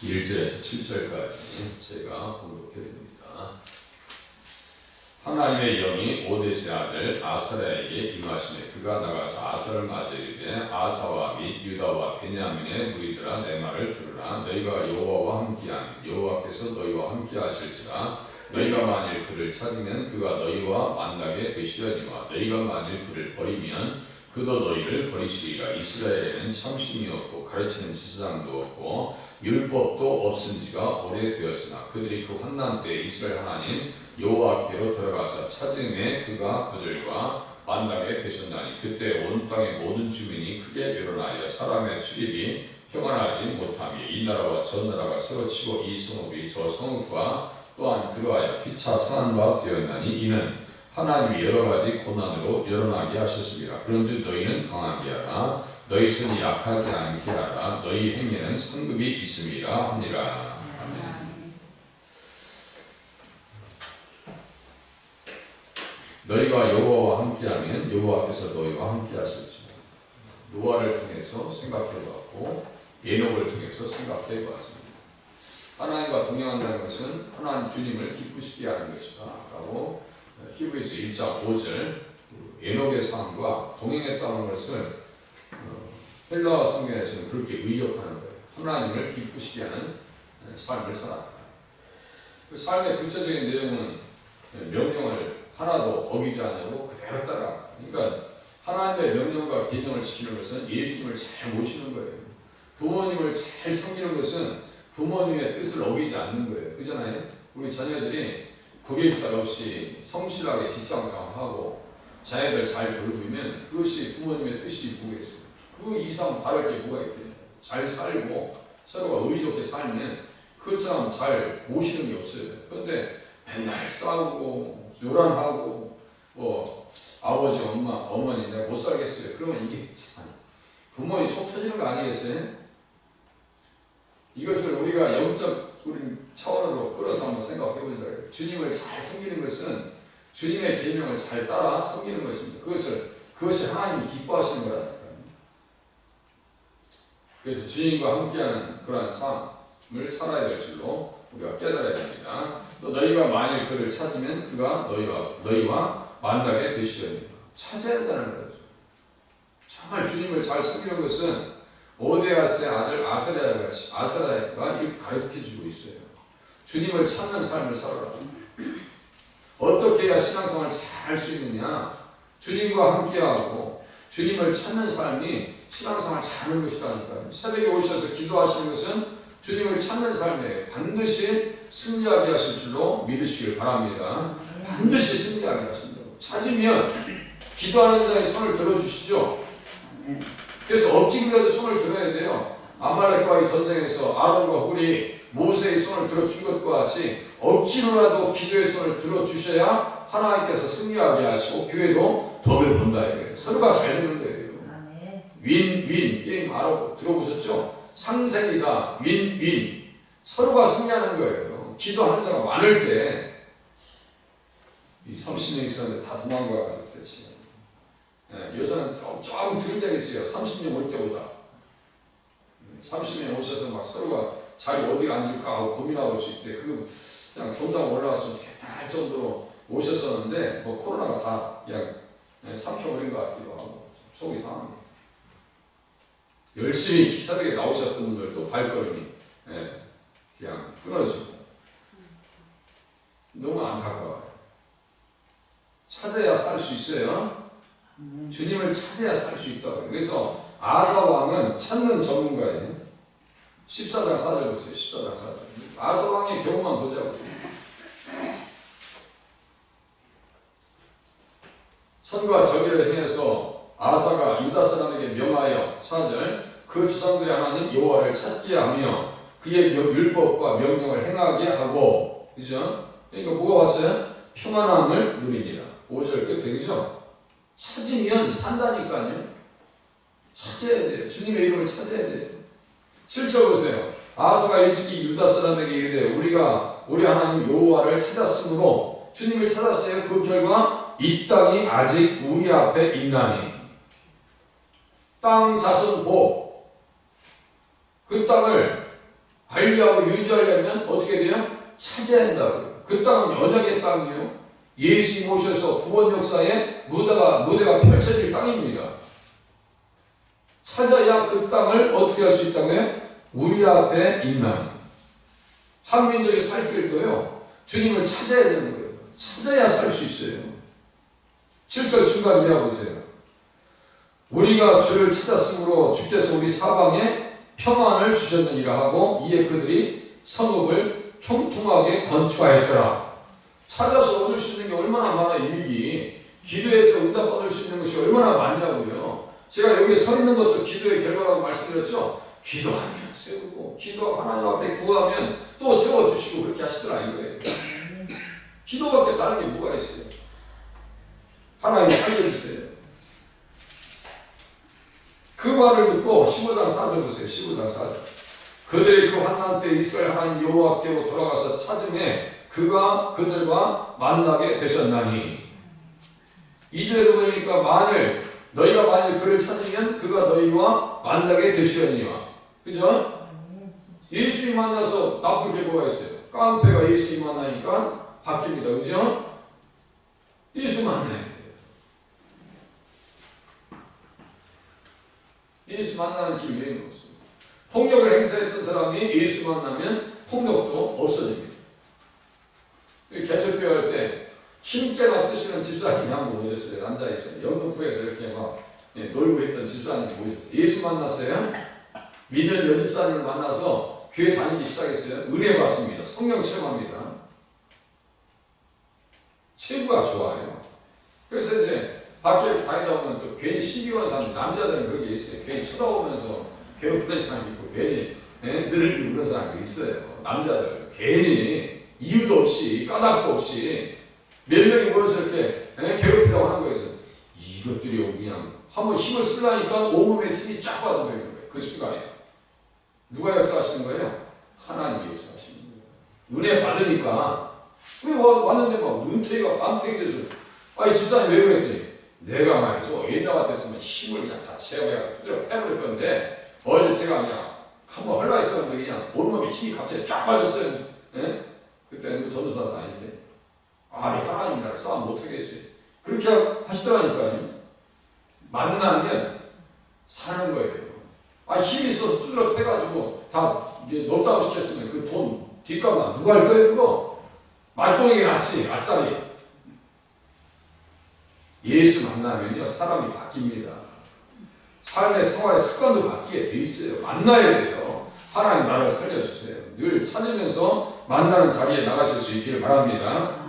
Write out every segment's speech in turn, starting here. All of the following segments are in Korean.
1절에서 7절까지 제가 공독해 드립니다. 하나님의 영이 오데스의 아들 아사랴에게 임하시매 그가 나가서 아사를 맞아 이르되 아사와 및 유다와 베냐민의 무리들아 내 말을 들으라. 너희가 여호와와 함께하면 여호와께서 너희와 함께하실지라. 너희가 만일 그를 찾으면 그가 너희와 만나게 되시려니와 너희가 만일 그를 버리면 그도 너희를 버리시리라. 이스라엘에는 참심이 없고 가르치는 지사장도 없고 율법도 없은 지가 오래되었으나 그들이 그 환난 때에 이스라엘 하나님 여호와께로 들어가서 찾음에 그가 그들과 만나게 되셨나니 그때 온 땅의 모든 주민이 크게 일어나여 사람의 출입이 평안하지 못하며 이 나라와 저 나라가 서로치고 이 성읍이 저 성읍과 또한 들어하여 피차 산바 되었나니 이는 하나님이 여러가지 고난으로 열어나게 하셨습니다. 그런즉 너희는 강하게 하라. 너희 손이 약하지 않게 하라. 너희 행위에는 상급이 있음이라 하니라. 아멘. 너희가 여호와와 함께하면 여호와께서 너희와 함께하실지라. 노아를 통해서 생각해보았고 에녹을 통해서 생각해보았습니다. 하나님과 동행한다는 것은 하나님 주님을 기쁘시게 하는 것이다 라고 히브리서 1장 5절 에녹의 삶과 동행했다는 것을 헬라어 성경에서는 그렇게 의역하는 거예요. 하나님을 기쁘시게 하는 삶을 살았다. 그 삶의 구체적인 내용은 명령을 하나도 어기지 않냐고 그대로 따라. 그러니까 하나님의 명령과 계명을 지키는 것은 예수님을 잘 모시는 거예요. 부모님을 잘 섬기는 것은 부모님의 뜻을 어기지 않는 거예요. 그잖아요. 우리 자녀들이 고객입사 없이 성실하게 직장생활하고 자녀들 잘 돌보면 그것이 부모님의 뜻이 뭐겠어요. 그 이상 바랄 게 뭐가 있겠냐. 잘 살고 서로가 의좋게 살면 그처럼 잘 모시는 게 없어요. 그런데 맨날 싸우고 요란하고 뭐 아버지 엄마 어머니 내가 못 살겠어요. 그러면 이게 참 부모님 속 터지는 거 아니겠어요? 이것을 우리가 영적 우리 차원으로 끌어서 한번 생각해 보자. 주님을 잘 섬기는 것은 주님의 계명을 잘 따라 섬기는 것입니다. 그것이 하나님이 기뻐하시는 거라니까요. 그래서 주님과 함께하는 그러한 삶을 살아야 될 줄로 우리가 깨달아야 됩니다. 또 너희가 만일 그를 찾으면 그가 너희와 만나게 되시려니와. 찾아야 한다는 거죠. 정말 주님을 잘 섬기는 것은 오데스의 아들 아사랴가 이렇게 가르쳐주고 있어요. 주님을 찾는 삶을 살아라. 어떻게 해야 신앙생활을 잘 할 수 있느냐? 주님과 함께하고 주님을 찾는 삶이 신앙생활을 잘 하는 것이라니까요. 새벽에 오셔서 기도하시는 것은 주님을 찾는 삶에 반드시 승리하게 하실 줄로 믿으시길 바랍니다. 반드시 승리하게 하신다고. 찾으면 기도하는 자의 손을 들어주시죠. 그래서 억지로라도 손을 들어야 돼요. 아말렉과의 전쟁에서 아론과 훌이 모세의 손을 들어준 것과 같이 억지로라도 기도의 손을 들어주셔야 하나님께서 승리하게 하시고 교회도 덕을 본다 이거예요. 서로가 잘 되는 거예요. 윈윈 게임 들어보셨죠? 상생이다. 윈윈 서로가 승리하는 거예요. 기도하는 자가 많을 때 이 30명 있었는데 다 도망가가지고 그랬지. 여자는 조금 덜 잘했어요. 30명 올 때보다. 30명 오셔서 막 서로가 자리 어디 앉을까 하고 고민하고 있을 때 그냥 본당 올라왔으면 좋겠다 할 정도로 오셨었는데 뭐 코로나가 다 그냥 삼켜버린 것 같기도 하고 속이 상합니다. 열심히 새벽에 나오셨던 분들도 발걸음이 그냥 끊어지고 너무 안타까워요. 찾아야 살 수 있어요. 주님을 찾아야 살 수 있다고. 그래서 아사 왕은 찾는 전문가예요. 14장 4절 보세요. 14장 4절. 아사 왕의 경우만 보자고. 선과 저기를 행해서 아사가 유다 사람에게 명하여 4절 그 조상들의 하나님 여호와를 찾게 하며 그의 율법과 명령을 행하게 하고, 그죠? 그러니까 뭐가 왔어요? 평안함을 누리니라. 5절 끝에, 그죠? 찾으면 산다니까요. 찾아야 돼요. 주님의 이름을 찾아야 돼요. 7절 보세요. 아사가 일찍이 유다 사람에게 이르되 우리 하나님 여호와를 찾았으므로 주님을 찾았어요. 그 결과 이 땅이 아직 우리 앞에 있나니 땅 자손 복 그 땅을 관리하고 유지하려면 어떻게 돼요? 찾아야 한다고요. 그 땅은 언약의 땅이에요. 예수님 오셔서 구원 역사에 무대가 펼쳐질 땅입니다. 찾아야 그 땅을 어떻게 할 수 있다고요? 우리 앞에 있나. 한민족의 살 길도요. 주님을 찾아야 되는 거예요. 찾아야 살 수 있어요. 7절 중간 이해 보세요. 우리가 주를 찾았으므로 주께서 우리 사방에 평안을 주셨느니라 하고 이에 그들이 성읍을 형통하게 건축하였더라. 찾아서 얻을 수 있는 게 얼마나 많아. 일기 기도해서 응답 받을 수 있는 것이 얼마나 많냐고요. 제가 여기 서 있는 것도 기도의 결과라고 말씀드렸죠. 기도하면 세우고 기도 하나님 앞에 구하면 또 세워주시고 그렇게 하시더라 이거예요. 기도밖에 다른 게 뭐가 있어요. 하나님 살려주세요. 그 말을 듣고 15장 4절 보세요. 15장 4절. 그들이 그 환난 때 이스라엘 하나님 여호와께로 돌아가서 찾음에 그가 그들과 만나게 되셨나니. 2절에 보니까 너희가 만일 그를 찾으면 그가 너희와 만나게 되시려니와. 그죠? 예수님 만나서 나쁠 게 뭐가 있어요? 깡패가 예수님 만나니까 바뀝니다. 그죠? 예수 만나야 돼요. 예수 만나는 길 외에는 없습니다. 폭력을 행사했던 사람이 예수 만나면 폭력도 없어집니다. 개척교 할 때 힘께나 쓰시는 집사님이 한 분 오셨어요. 남자 있잖아요. 연극부에서 이렇게 막 놀고 있던 집사님이 오셨어요. 예수 만났어요. 민현 여집사님을 만나서 교회 다니기 시작했어요. 은혜 받습니다. 성령 체험합니다. 체구가 좋아요. 그래서 이제 밖에 다니다 보면 또 괜히 시비 거는 사람, 남자들은 그런 게 있어요. 괜히 쳐다보면서 괴롭히는 사람이 있고 괜히 늘리고 그런 사람이 있어요. 남자들 괜히 이유도 없이 까닭도 없이 몇 명이 모여서 이렇게 괴롭히려고 하는 거에서 이것들이 그냥 한번 힘을 쓰려니까 온몸에 힘이 쫙 빠져버리는 거예요. 그 순간에 누가 역사하시는 거예요? 하나님이 역사하시는 거예요. 은혜 받으니까 왜 왔는데 막 눈탱이가 밤탱이 돼서 아니 집사님 왜 그랬더니 내가 말이죠 옛날 같았으면 힘을 그냥 다 채워야 두드려 패버릴 건데 어제 제가 그냥 한번 헐라 있었는데 그냥 온몸에 힘이 갑자기 쫙 빠졌어요. 예? 그때는 전도사도 아닌데 하나님 나라 싸움 못하겠어요. 그렇게 하시더라니까요. 만나면 사는 거예요. 힘이 있어서 두드려 패가지고 다 높다고 시켰으면 그 돈 뒷값나 누가 할 거예요 그거? 말똥이게 낫지 아싸리. 예수 만나면요 사람이 바뀝니다. 삶의 생활의 습관도 바뀌게 돼 있어요. 만나야 돼요. 하나님 나를 살려주세요. 늘 찾으면서 만나는 자리에 나가실 수 있기를 바랍니다.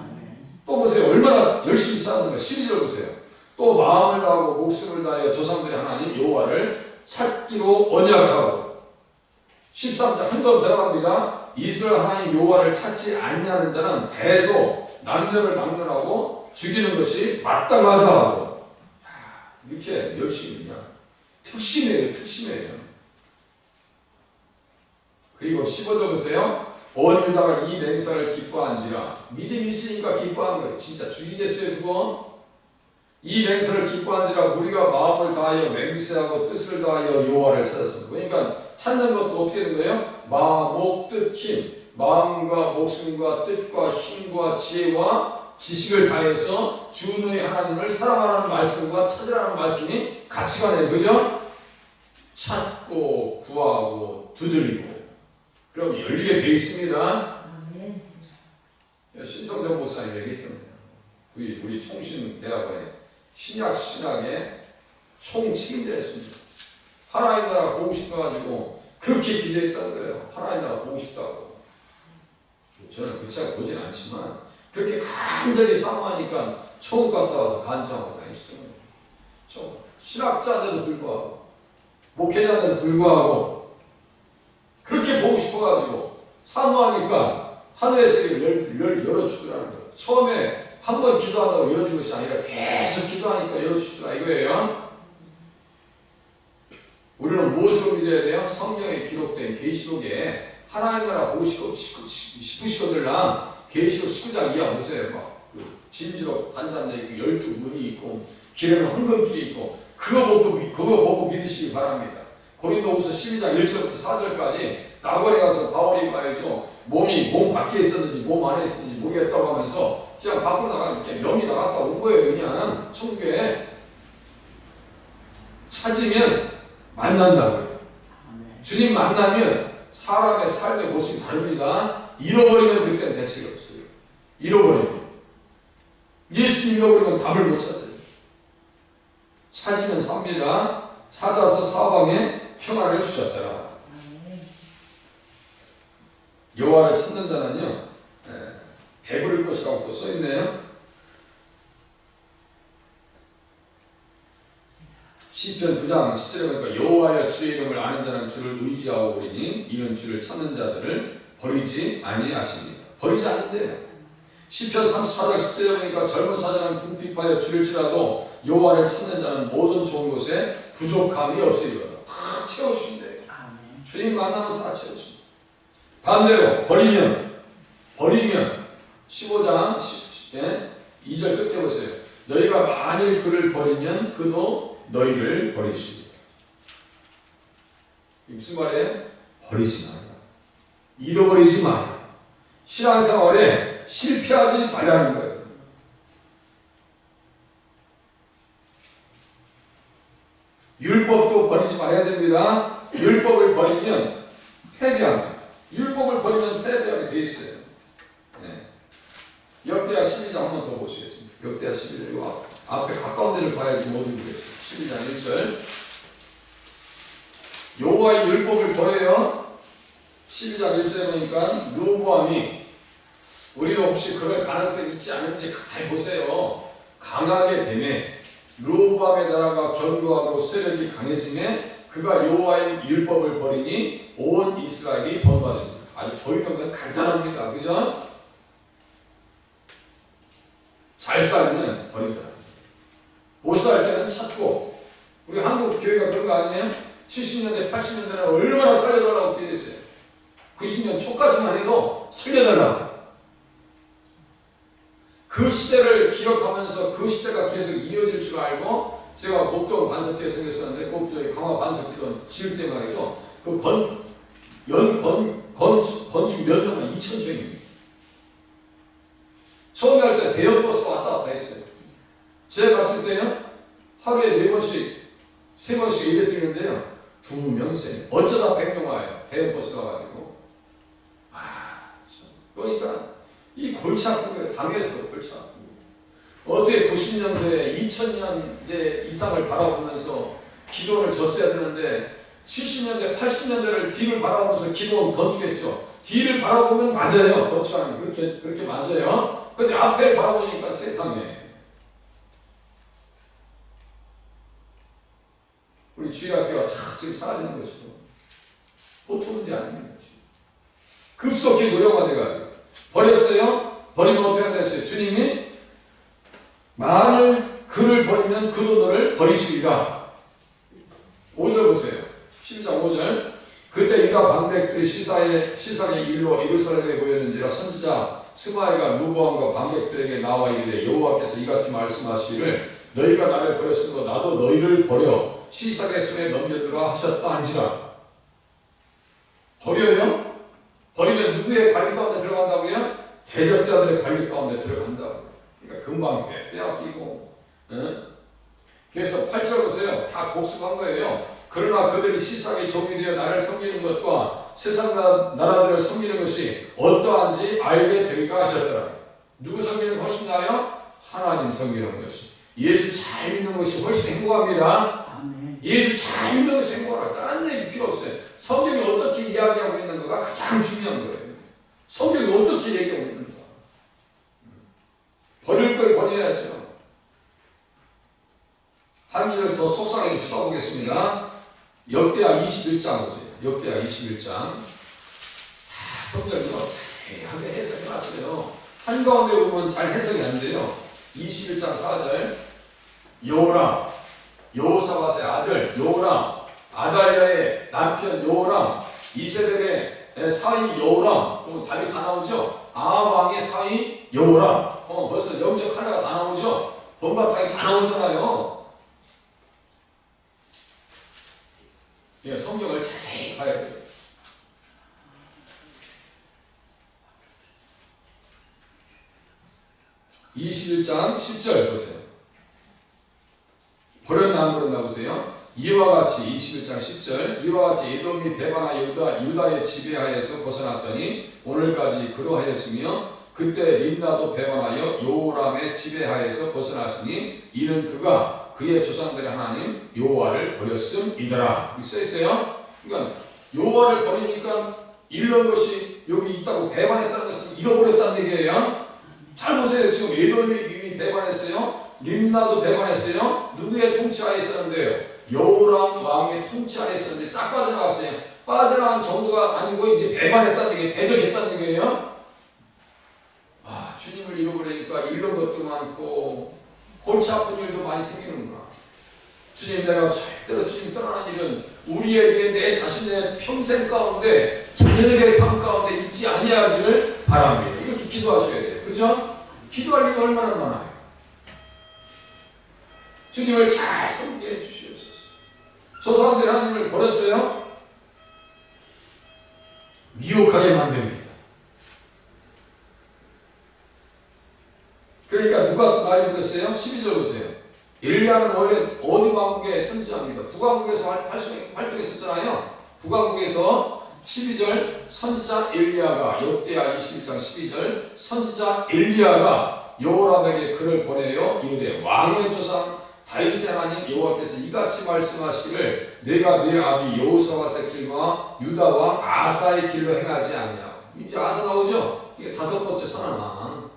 또 보세요. 얼마나 열심히 싸우는가. 12절 보세요. 또 마음을 다하고 목숨을 다하여 조상들의 하나님 여호와를 찾기로 언약하고. 13절 한 번 들어갑니다. 이스라엘 하나님 여호와를 찾지 아니하는 자는 대소 남녀를 막론하고 죽이는 것이 마땅하다 하고. 이렇게 열심히 그냥 특심이에요. 그리고 15절 보세요. 온 유다가 이 맹사를 기뻐한지라. 믿음이 있으니까 기뻐한 거예요. 진짜 죽이겠어요 그거? 이 맹사를 기뻐한지라 우리가 마음을 다하여 맹세하고 뜻을 다하여 여호와를 찾았습니다. 그러니까 찾는 것도 어떻게 되는 거예요? 마음, 목, 뜻, 힘. 마음과 목숨과 뜻과 힘과 지혜와 지식을 다해서 주 너의 하나님을 사랑하라는 말씀과 찾으라는 말씀이 같이 가네요. 그죠? 찾고 구하고 두드리고 그럼 열리게 되어 있습니다. 신성정 목사님 얘기했잖아요. 우리 총신대학원에 신약의 총책임자였습니다. 하나님 나라 보고 싶어가지고 그렇게 기대했다는 거예요. 하나님 나라 보고 싶다고. 저는 그 차가 보진 않지만 그렇게 간절히 사모하니까 천국 갔다 와서 간청하고 다니시죠. 신학자들도 불구하고 목회자들도 불구하고 그렇게 보고 싶어가지고 사모하니까 하늘에서 열어주더라는 거예요. 처음에 한 번 기도한다고 열어준 것이 아니라 계속 기도하니까 열어주시더라 이거예요. 우리는 무엇으로 믿어야 돼요? 성경에 기록된 계시록에 하나님 나라 보고 싶으시거들랑 계시록 19장 이하 보세요. 막 진지록 단장 얘기 12문이 있고 길에는 황금길이 있고 그거 보고 믿으시기 바랍니다. 고린도후서 12장 1절부터 4절까지 나고에 가서 바울이 말이죠. 몸 밖에 있었는지 몸 안에 있었는지 모르겠다고 하면서 그냥 밖으로 나가 명이 나갔다 온 거예요. 그냥 천국에 찾으면 만난다고요. 주님 만나면 사람의 삶의 모습이 다릅니다. 잃어버리면 그때는 대책이 없어요. 잃어버리면 예수님 잃어버리면 답을 못 찾아요. 찾으면 삽니다. 찾아서 사방에 평안을 주셨더라. 여호와를 찾는 자는요 배부를 것이라고 또 써있네요. 시편 9장 10절에 보니까 여호와여 주의 이름을 아는 자는 주를 의지하고 오리니 이는 주를 찾는 자들을 버리지 아니하십니다. 버리지 않는데요. 시편 34장 10절에 보니까 젊은 사자는 궁핍하여 줄일지라도 여호와를 찾는 자는 모든 좋은 곳에 부족함이 없으리로다. 다 채워주신대요. 주님 만나면 다 채워주신다. 반대로 버리면 15장 2절 끝에 보세요. 너희가 만일 그를 버리면 그도 너희를 버리시리라. 무슨 말이에요? 버리지 말라. 잃어버리지 말라. 신앙생활에 실패하지 말라는 거예요. 율법도 버리지 말아야 됩니다. 율법을 버리면 패배합니다. 율법을 버리면 패배하게 돼 있어요. 네. 역대하 12장 한 번 더 보시겠습니다. 역대하 12장 이거 앞에 가까운 데를 봐야지 못 읽겠어요. 12장 1절 여호와의 율법을 버려요. 12장 1절에 보니까 르호보암이 우리도 혹시 그럴 가능성이 있지 않은지 잘 보세요. 강하게 되매 르호보암의 나라가 견고하고 세력이 강해지매 그가 여호와의 율법을 버리니 온 이스라엘이 번받습니다. 아주 보이는 건 간단합니다. 그죠? 잘 살면 버린다. 못 살 때는 찾고 우리 한국 교회가 그런 거 아니에요? 70년대 80년대는 얼마나 살려달라고 기도했어요. 90년 초까지만 해도 살려달라고. 그 시대를 기억하면서 그 시대가 계속 이어질 줄 알고 제가 목동 반석교회 생겼었는데 꼭 강화 반석기도 지을 때 말이죠. 그 건축 면적은 2,000평입니다. 처음에 할 때 대형 버스가 왔다 갔다 했어요. 제가 갔을 때요 하루에 4번씩 3번씩 일에 뛰는데요 2명 3명 어쩌다 100명 와요. 대형 버스가 와가지고 그러니까 이 골치 아픈 거예요. 당에서도 골치 아픈 거예요. 어떻게 90년대 2000년대 이상을 바라보면서 기도를 졌어야 되는데 70년대 80년대를 뒤를 바라보면서 기도는 건축했죠. 뒤를 바라보면 맞아요. 건축하는 그렇게 맞아요. 근데 앞을 바라보니까 세상에 우리 주일학교가 다 지금 사라지는 것이죠. 보통 문제 아닙니다. 급속히 노력만 해가지고 버렸어요. 버리면 어떻게 됐어요? 주님이 만일 그를 버리면 그도 너를 버리시리라. 5절 보세요. 12장 5절 그때 유다 방백들이 시상의 일로 예루살렘에 모였는지라 선지자 스마엘과 루보암과 방백들에게 나와 이르되 여호와께서 이같이 말씀하시기를 너희가 나를 버렸으므로 나도 너희를 버려 시상의 손에 넘겨주라 하셨다 한지라. 버려요? 버리면 누구의 관리 가운데 들어간다고요? 대적자들의 관리 가운데 들어간다고요. 그러니까 금방 빼앗기고 그래서 8절 보세요. 다 복수한 거예요. 그러나 그들이 시상의 종이 되어 나를 섬기는 것과 세상 나라들을 섬기는 것이 어떠한지 알게 되리까 하셨더라. 누구 섬기는 것이 훨씬 나아요? 하나님 섬기는 것이. 예수 잘 믿는 것이 훨씬 행복합니다. 아멘. 예수 잘 믿는 것이 행복하다. 다른 얘기 필요 없어요. 성경이 어떻게 이야기하고 있는가가 가장 중요한 거예요. 성경이 어떻게 얘기하고 있는가. 버릴 걸 버려야죠. 한 기절 더 속상하게 쳐다보겠습니다. 역대하 21장 보세요. 역대하 21장. 성경이요 자세하게 해석해놨어요. 한가운데 보면 잘 해석이 안 돼요. 21장 4절 요람 여호사밧의 아들 요람 아달랴의 남편 요람 이세벨의 사위 요람 그럼 답이 다 나오죠. 아왕의 사위 요람 벌써 영적 하나가 다 나오죠. 본바탕이 다 나오잖아요. 그러니까 성경을 자세히 봐야 돼요. 21장 10절 보세요. 버렸나 안 버렸나 보세요. 이와 같이 21장 10절 이와 같이 에돔이 배반하여 유다의 지배하에서 벗어났더니 오늘까지 그러하였으며 그때 림나도 배반하여 요람의 지배하에서 벗어났으니 이는 그가 그의 조상들의 하나님 여호와를 버렸음이더라. 이렇게 써있어요. 그러니까 여호와를 버리니까 잃는 것이 여기 있다고 배반했다는 것은 잃어버렸다는 얘기예요. 잘 보세요. 지금 에돔이 배반했어요. 림나도 배반했어요. 누구의 통치하에 있었는데요? 여호람 왕의 통치하에 있었는데 싹 빠져나갔어요. 빠져나간 정도가 아니고 이제 배반했다는 얘기예요. 대적했다는 얘기예요. 아, 주님을 잃어버리니까 잃는 것도 많고 골치 아픈 일도 많이 생기는구나. 주님, 내가 절대로 주님 떠나는 일은 우리에게 내 자신의 평생 가운데 자녀들의 삶 가운데 있지 아니하기를 바랍니다. 이렇게 기도하셔야 돼요. 그렇죠? 기도할 일이 얼마나 많아요. 주님을 잘 섬기게 해주시옵소서. 저 사람들이 하나님을 버렸어요. 미혹하게 만듭니다. 그러니까 누가 또 나를 버렸어요? 12절 보세요. 엘리야는 원래 어디 왕국에 선지자입니다. 북왕국에서 활동했었잖아요. 북왕국에서 12절 선지자 엘리야가 역대하 21장 12절 선지자 엘리야가 여호람에게 글을 보내요. 이르되 왕의 조상 다윗의 하나님 여호와께서 이같이 말씀하시기를 내가 네 아비 여호사밧의 길과 유다와 아사의 길로 행하지 아니하고. 이제 아사 나오죠? 이게 다섯 번째 선언.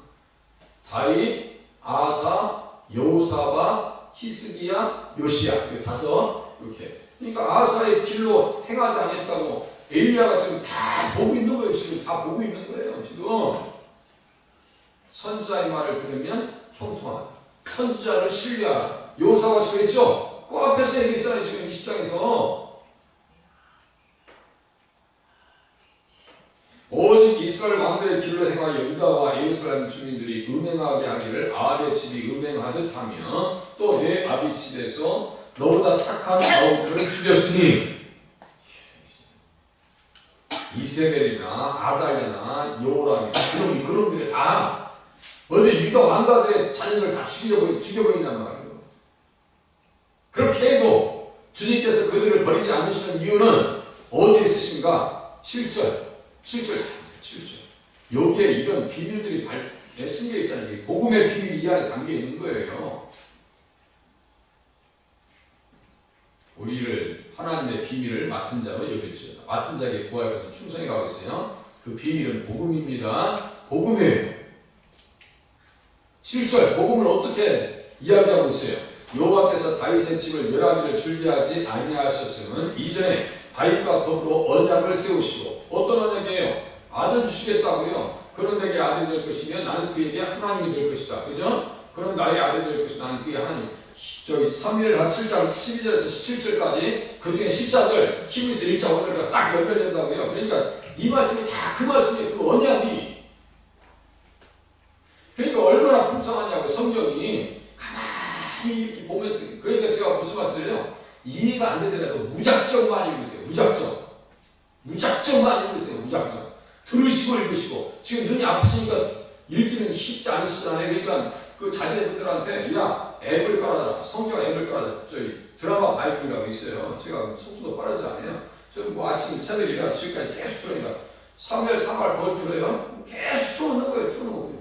다윗, 아사, 여호사밧, 히스기야, 요시야. 이게 다섯. 이렇게. 그러니까 아사의 길로 행하지 아니했다고 엘리야가 지금 다 보고 있는 거예요. 지금 다 보고 있는 거예요. 지금 선지자의 말을 들으면 통통하다. 선지자를 신뢰하라. 여호사밧이 그랬죠? 그 앞에서 얘기했잖아요. 지금 20장에서 오직 이스라엘 왕들의 길로 행하여 유다와 예루살렘 주민들이 음행하게 하기를 아합의 집이 음행하듯 하며 또 내 아비 집에서 너보다 착한 아우들을 죽였으니 이세벨이나 아달랴나 여호람이나 그놈들이 다 어디 유다 왕가들의 자녀들을 다 죽여버린단 말이에요. 그렇게 해도 주님께서 그들을 버리지 않으시는 이유는 어디에 있으신가? 7절. 여기에 이런 비밀들이 숨겨 있다는 게 복음의 비밀이 이 안에 담겨 있는 거예요. 우리를 하나님의 비밀을 맡은 자로 여겨주시다. 맡은 자에게 구할 것을 충성히 가고 있어요. 그 비밀은 복음입니다. 복음이에요. 7절 복음을 어떻게 이야기하고 있어요? 여호와께서 다윗의 집을 멸하기를 준비하지 아니하셨으면 이전에 다윗과 더불어 언약을 세우시고 어떤 언약이에요? 아들 주시겠다고요. 그런 내게 아들이 될 것이면 나는 그에게 하나님이 될 것이다. 그죠? 그런 나의 아들이 될 것이 나는 그의 하나님. 저기 3일하 7장 12절에서 17절까지 그 중에 14절 히브리서 1장 5절까지 딱 연결된다고요. 그러니까 이 말씀이 다 그 말씀이에요. 그 언약이. 그러니까 얼마나 풍성하냐고 성경이 가만히 이렇게 보면서. 그러니까 제가 무슨 말씀드려요? 이해가 안 되더라도 무작정만 읽으세요. 무작정만 읽으세요. 무작정. 들으시고 읽으시고. 지금 눈이 아프시니까 읽기는 쉽지 않으시잖아요. 그러니까 그 자녀들한테 야 앱을 깔아라. 성경 앱을 깔아라. 저희 드라마 바이블이라고 있어요. 제가 속도도 빠르지 않아요. 저는 뭐 아침 새벽에 일어나서 지금까지 계속 들으니까 3월 3월 걸 들어요. 계속 틀어놓는 거예요. 틀어놓고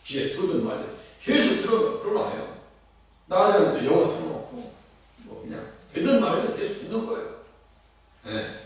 귀에 들어든 말들 계속 들어놔요. 나가자면 또 영어 틀어놓고 뭐 그냥 되든 말든 계속 듣는 거예요. 네.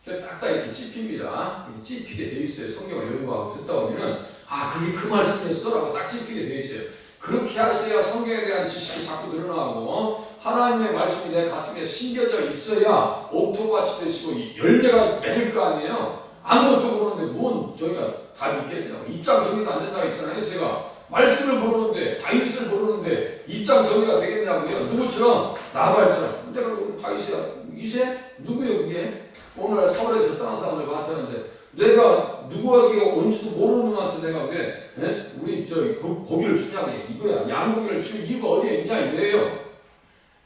딱딱 이렇게 찝힙니다. 이렇게 찝히게 돼 있어요. 성경을 연구하고 듣다 보면은 아 그게 그 말씀이었어라고 딱 찝히게 돼 있어요. 그렇게 하셔야 성경에 대한 지식이 자꾸 늘어나고 하나님의 말씀이 내 가슴에 심겨져 있어야 옥토같이 되시고 열매가 맺을 거 아니에요. 아무것도 모르는데 뭔 저희가 답이 있겠냐고. 입장 정리도 안 된다고 했잖아요. 제가 말씀을 모르는데 다윗을 모르는데 입장 정리가 되겠냐고요. 누구처럼 나발처럼. 내가 다윗이야. 이세? 누구예요 그게? 오늘 서울에서 떠난 사람들 봤다는데 내가 누구에게 온지도 모르는 놈한테 내가 왜 우리 저 고기를 주냐고 이거야. 양고기를 줄 이유가 어디에 있냐 이거예요.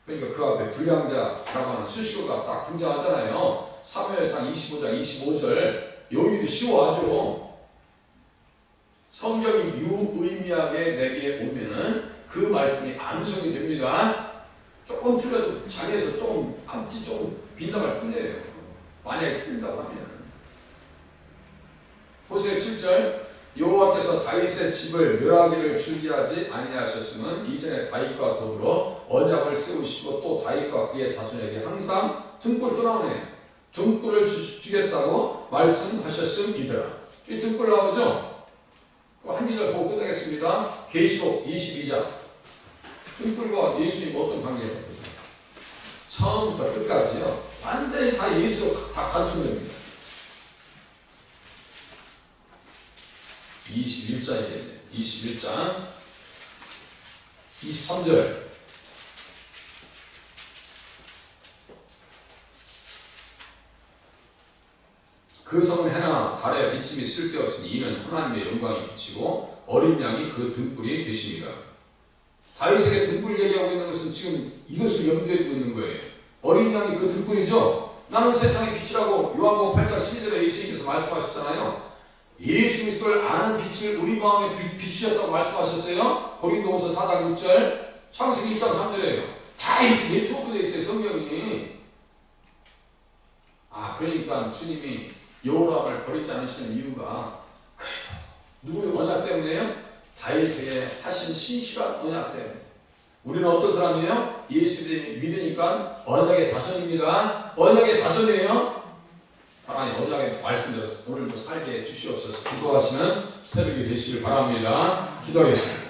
그러니까 그러니까 그 앞에 불량자라고 하는 수식어가 딱 등장하잖아요. 사무엘상 25장 25절. 여기도 쉬워 아주. 성경이 유의미하게 내게 오면은 그 말씀이 암송이 됩니다. 조금 틀려도 자기에서 조금 앞뒤 조금 빈다발 풀려요. 만약에 틀린다고 하면. 호세아 7절. 여호와께서 다윗의 집을 멸하기를 준비하지 아니하셨으면 이전에 다윗과 더불어 언약을 세우시고 또 다윗과 그의 자손에게 항상 등불 또 나오네. 등불을 주겠다고 말씀하셨음이더라. 이 등불 나오죠? 한 기절 보고 끝내겠습니다. 계시록 22장. 등불과 예수님 어떤 관계예요? 처음부터 끝까지요. 완전히 다 예수로 다 관통됩니다. 21장이겠네. 21장 23절. 그 성은 해나 달에 비침이 쓸데없으니 이는 하나님의 영광이 비치고 어린 양이 그 등불이 되십니다. 다윗에게 등불 얘기하고 있는 것은 지금 이것을 염두에 두고 있는 거예요. 어린 양이 그 등불이죠. 나는 세상의 빛이라고 요한복음 8장 12절에 예수님께서 말씀하셨잖아요. 예수 그리스도를 아는 빛을 우리 마음에 비추셨다고 말씀하셨어요. 고린도후서 4장 6절, 창세기 1장 3절이에요. 다 이렇게 네트워크되어 있어요, 성경이. 그러니까 주님이 여호와를 버리지 않으시는 이유가 누구의 언약 때문에요? 다윗에게 하신 신실한 언약 때문에. 우리는 어떤 사람이에요? 예수 믿으니까 언약의 자손입니다. 언약의 자손이에요. 하나님 언약의 말씀대로 오늘도 살게 해주시옵소서. 기도하시는 새벽이 되시길 바랍니다. 기도하겠습니다.